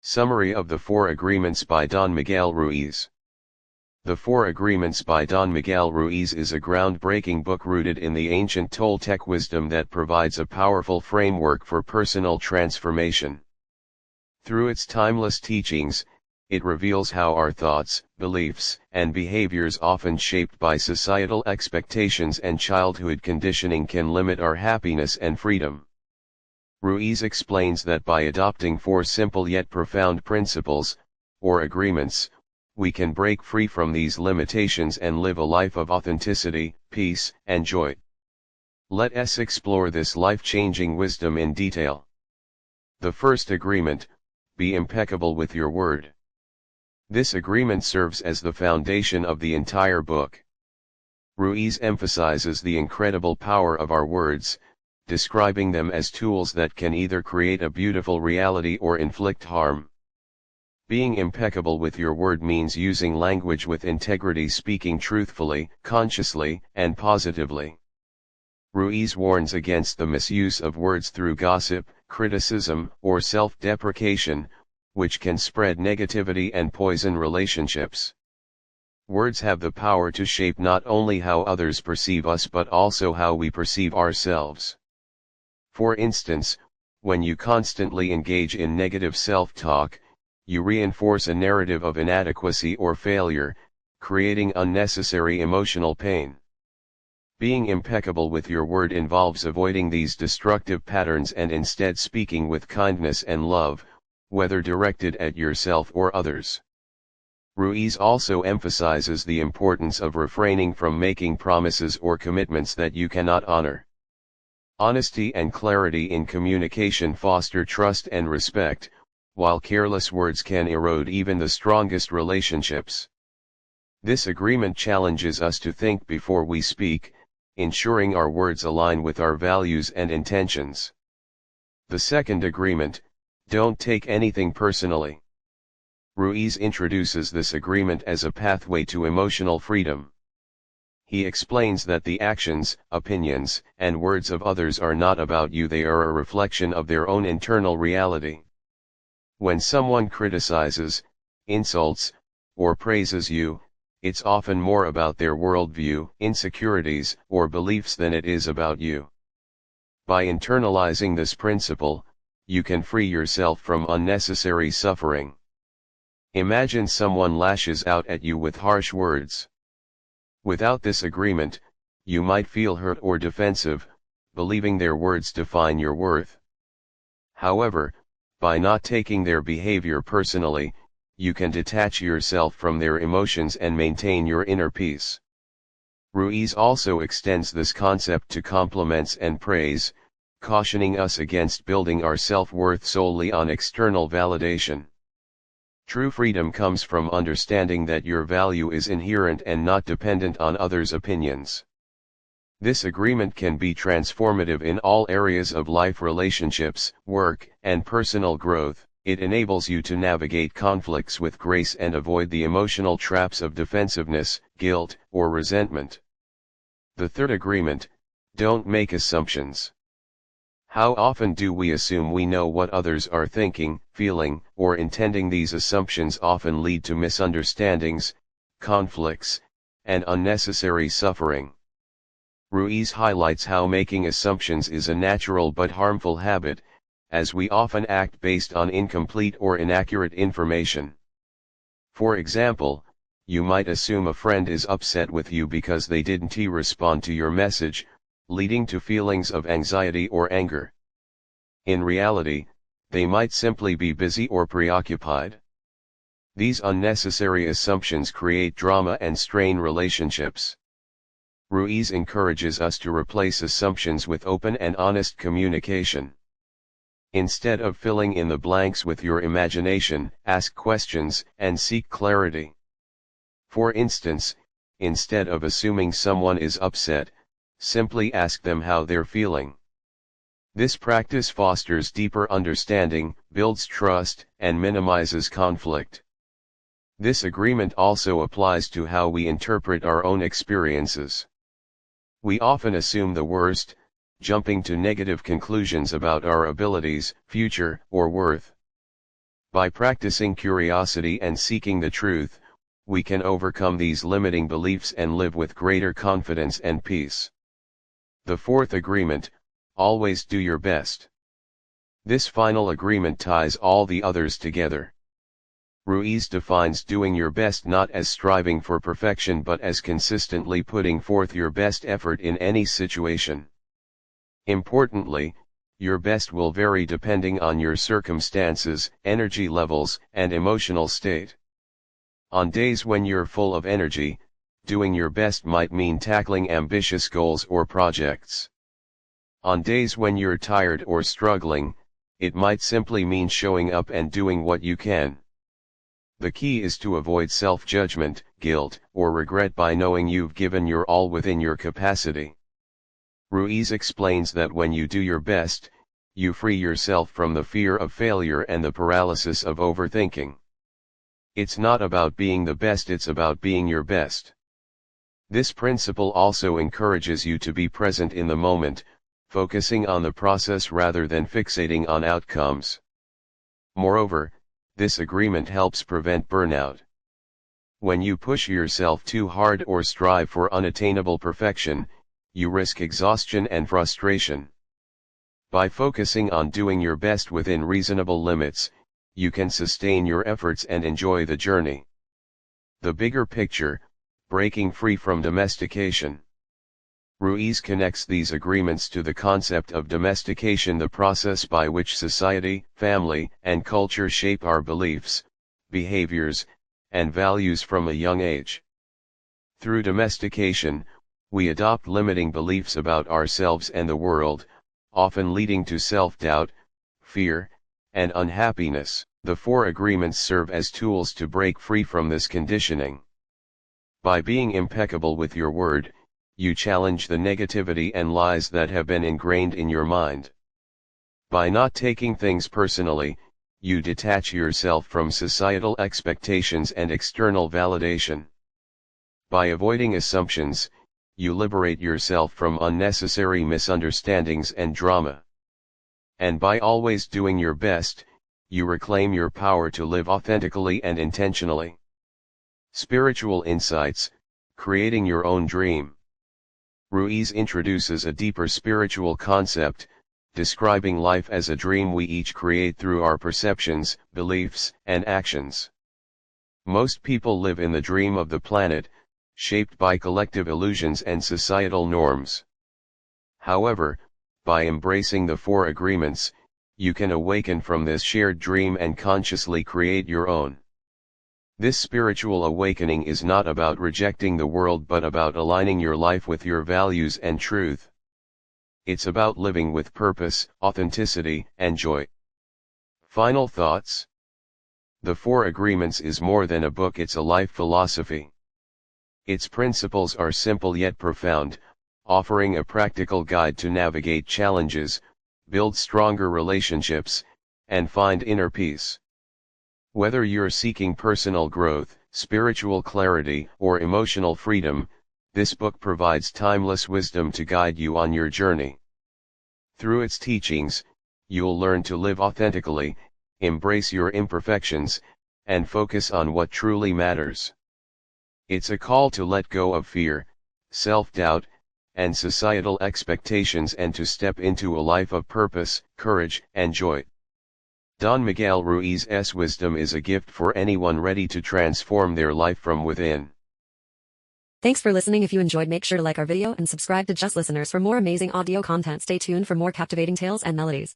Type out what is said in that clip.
Summary of the Four Agreements by Don Miguel Ruiz. The Four Agreements by Don Miguel Ruiz is a groundbreaking book rooted in the ancient Toltec wisdom that provides a powerful framework for personal transformation. Through its timeless teachings, it reveals how our thoughts, beliefs, and behaviors often shaped by societal expectations and childhood conditioning can limit our happiness and freedom. Ruiz explains that by adopting four simple yet profound principles, or agreements, we can break free from these limitations and live a life of authenticity, peace, and joy. Let us explore this life-changing wisdom in detail. The first agreement: be impeccable with your word. This agreement serves as the foundation of the entire book. Ruiz emphasizes the incredible power of our words, describing them as tools that can either create a beautiful reality or inflict harm. Being impeccable with your word means using language with integrity, speaking truthfully, consciously, and positively. Ruiz warns against the misuse of words through gossip, criticism, or self-deprecation, which can spread negativity and poison relationships. Words have the power to shape not only how others perceive us but also how we perceive ourselves. For instance, when you constantly engage in negative self-talk, you reinforce a narrative of inadequacy or failure, creating unnecessary emotional pain. Being impeccable with your word involves avoiding these destructive patterns and instead speaking with kindness and love, whether directed at yourself or others. Ruiz also emphasizes the importance of refraining from making promises or commitments that you cannot honor. Honesty and clarity in communication foster trust and respect, while careless words can erode even the strongest relationships. This agreement challenges us to think before we speak, ensuring our words align with our values and intentions. The second agreement: don't take anything personally. Ruiz introduces this agreement as a pathway to emotional freedom. He explains that the actions, opinions, and words of others are not about you, they are a reflection of their own internal reality. When someone criticizes, insults, or praises you, it's often more about their worldview, insecurities, or beliefs than it is about you. By internalizing this principle, you can free yourself from unnecessary suffering. Imagine someone lashes out at you with harsh words. Without this agreement, you might feel hurt or defensive, believing their words define your worth. However, by not taking their behavior personally, you can detach yourself from their emotions and maintain your inner peace. Ruiz also extends this concept to compliments and praise, cautioning us against building our self-worth solely on external validation. True freedom comes from understanding that your value is inherent and not dependent on others' opinions. This agreement can be transformative in all areas of life: relationships, work, and personal growth. It enables you to navigate conflicts with grace and avoid the emotional traps of defensiveness, guilt, or resentment. The third agreement: don't make assumptions. How often do we assume we know what others are thinking, feeling, or intending? These assumptions often lead to misunderstandings, conflicts, and unnecessary suffering. Ruiz highlights how making assumptions is a natural but harmful habit, as we often act based on incomplete or inaccurate information. For example, you might assume a friend is upset with you because they didn't respond to your message, leading to feelings of anxiety or anger. In reality, they might simply be busy or preoccupied. These unnecessary assumptions create drama and strain relationships. Ruiz encourages us to replace assumptions with open and honest communication. Instead of filling in the blanks with your imagination, ask questions and seek clarity. For instance, instead of assuming someone is upset, simply ask them how they're feeling. This practice fosters deeper understanding, builds trust, and minimizes conflict. This agreement also applies to how we interpret our own experiences. We often assume the worst, jumping to negative conclusions about our abilities, future, or worth. By practicing curiosity and seeking the truth, we can overcome these limiting beliefs and live with greater confidence and peace. The fourth agreement: always do your best. This final agreement ties all the others together. Ruiz defines doing your best not as striving for perfection but as consistently putting forth your best effort in any situation. Importantly, your best will vary depending on your circumstances, energy levels, and emotional state. On days when you're full of energy, doing your best might mean tackling ambitious goals or projects. On days when you're tired or struggling, it might simply mean showing up and doing what you can. The key is to avoid self-judgment, guilt, or regret by knowing you've given your all within your capacity. Ruiz explains that when you do your best, you free yourself from the fear of failure and the paralysis of overthinking. It's not about being the best, it's about being your best. This principle also encourages you to be present in the moment, focusing on the process rather than fixating on outcomes. Moreover, this agreement helps prevent burnout. When you push yourself too hard or strive for unattainable perfection, you risk exhaustion and frustration. By focusing on doing your best within reasonable limits, you can sustain your efforts and enjoy the journey. The bigger picture: breaking free from domestication. Ruiz connects these agreements to the concept of domestication, the process by which society, family, and culture shape our beliefs, behaviors, and values from a young age. Through domestication, we adopt limiting beliefs about ourselves and the world, often leading to self-doubt, fear, and unhappiness. The four agreements serve as tools to break free from this conditioning. By being impeccable with your word, you challenge the negativity and lies that have been ingrained in your mind. By not taking things personally, you detach yourself from societal expectations and external validation. By avoiding assumptions, you liberate yourself from unnecessary misunderstandings and drama. And by always doing your best, you reclaim your power to live authentically and intentionally. Spiritual insights: creating your own dream. Ruiz introduces a deeper spiritual concept, describing life as a dream we each create through our perceptions, beliefs, and actions. Most people live in the dream of the planet, shaped by collective illusions and societal norms. However, by embracing the four agreements, you can awaken from this shared dream and consciously create your own. This spiritual awakening is not about rejecting the world but about aligning your life with your values and truth. It's about living with purpose, authenticity, and joy. Final thoughts. The Four Agreements is more than a book, it's a life philosophy. Its principles are simple yet profound, offering a practical guide to navigate challenges, build stronger relationships, and find inner peace. Whether you're seeking personal growth, spiritual clarity, or emotional freedom, this book provides timeless wisdom to guide you on your journey. Through its teachings, you'll learn to live authentically, embrace your imperfections, and focus on what truly matters. It's a call to let go of fear, self-doubt, and societal expectations and to step into a life of purpose, courage, and joy. Don Miguel Ruiz's wisdom is a gift for anyone ready to transform their life from within. Thanks for listening. If you enjoyed, make sure to like our video and subscribe to Just Listeners for more amazing audio content. Stay tuned for more captivating tales and melodies.